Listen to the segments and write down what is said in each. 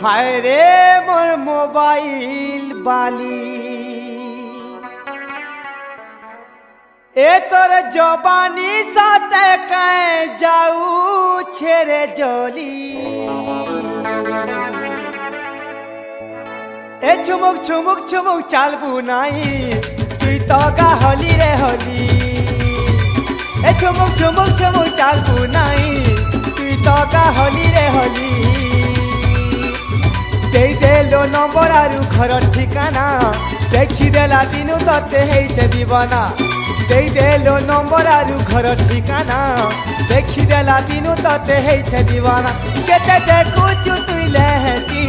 हाय रे मोर मोबाइल बाली ए तोर जबानी साथे कहे जाऊ छेरे जोली ए छुमुक छुमुक छुमुक चाल बुनाई तुई तो का होली रे होली ए छुमुक छुमुक छुमुक चाल बुनाई तुई तो का होली रे होली देई देलो नंबर आरु घर ठिकाना देखी देला दिनु तते हेइछे दीवाना देई देलो नंबर आरु घर ठिकाना देखी देला दिनु तते हेइछे दीवाना केते देखुछु तुई लहटी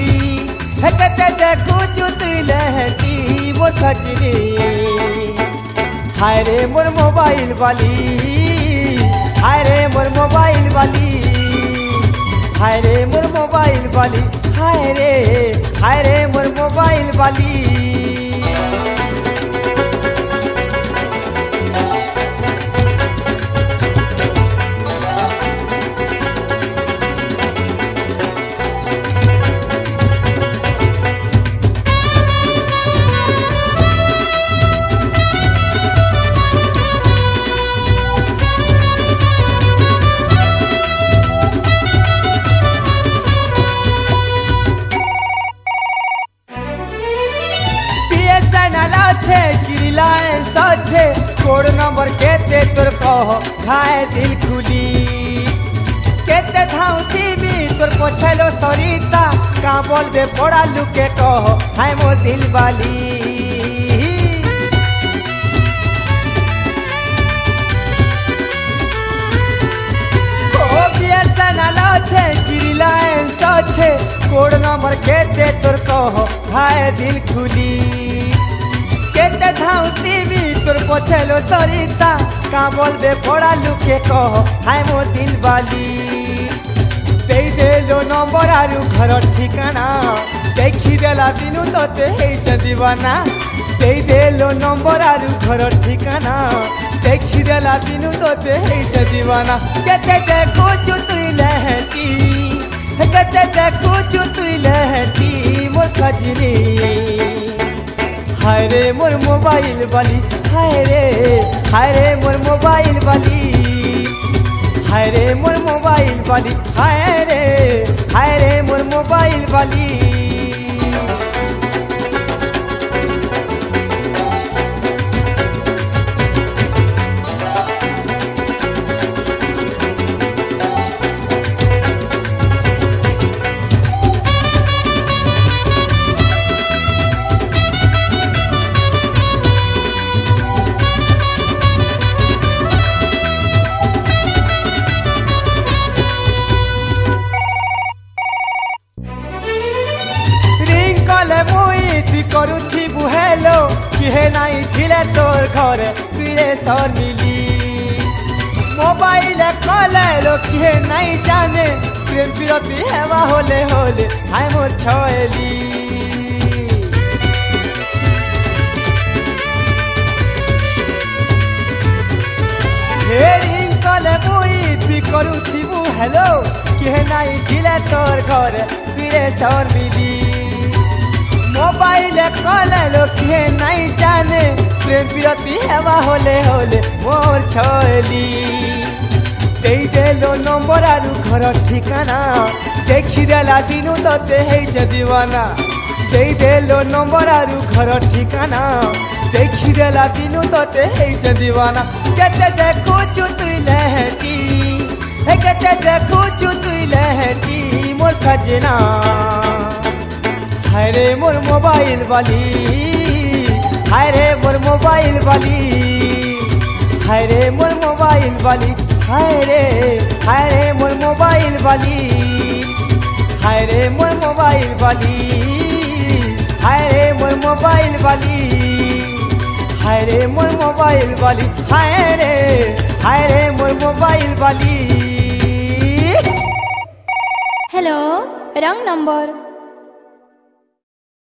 हे केते देखुछु तुई लहटी वो सजनी हाय रे मोर मोबाइल वाली हाय रे मोर मोबाइल वाली हाय रे मोर मोबाइल वाली हाय रे मोर मोबाइल वाली कोड नंबर केते तोर कह खाए दिल खुली केते धाउती भी तोर पछलो सरिता का बोलबे बड़ा लुके कह हाय मोर दिल वाली ओ बीएसएनएल छे रिलायंस छे कोड नंबर केते तोर कह खाए दिल खुली केते धाउती भी तोर पछलो सरिता का बोलबे बड़ा लुके कह हाय मोर दिल वाली देई देलो नंबर आरु घर ठिकाना देखी देला दिनु तते हेइछे दीवाना देई देलो नंबर आरु घर ठिकाना देखी देला दिनु तते हेइछे दीवाना केते देखुछु तुई लहटी केते देखुछु तुई लहटी मोर सजनी हाय रे मोर मोबाइल वाली हाय रे मोर मोबाइल वाली हाय रे मोर मोबाइल वाली हाय रे मोर मोबाइल वाली करुथी बुहेलो किहे नाई थिले तोर घर फिरे सर मिली मोबाइल कलेलो किहे नाई जाने प्रेम विरती हेवा होले होले हाय मोर छयली हेरिंग कले मुई थी करुथी बुहेलो किहे नाई थिले तोर घर फिरे सर मिली मोबाइल कलेलो किहे नहीं जाने प्रेम विरती हेवा होले होले मोर छयली देई देलो नंबर आरु घर ठिकाना देखी देला दिनु तते हेइछे दीवाना देई देलो नंबर आरु घर ठिकाना देखी देला दिनु तते हेइछे दीवाना केते देखुछु तुई लहटी हे केते देखुछु तुई लहटी मोर सजना हाय रे मोर मोबाइल वाली हाय रे मोर मोबाइल वाली हाय रे मोर मोबाइल वाली हाय रे मोर मोबाइल वाली हाय रे मोर मोबाइल वाली हाय रे मोर मोबाइल वाली हाय रे मोर मोबाइल वाली हाय रे मोर मोबाइल वाली हेलो रंग नंबर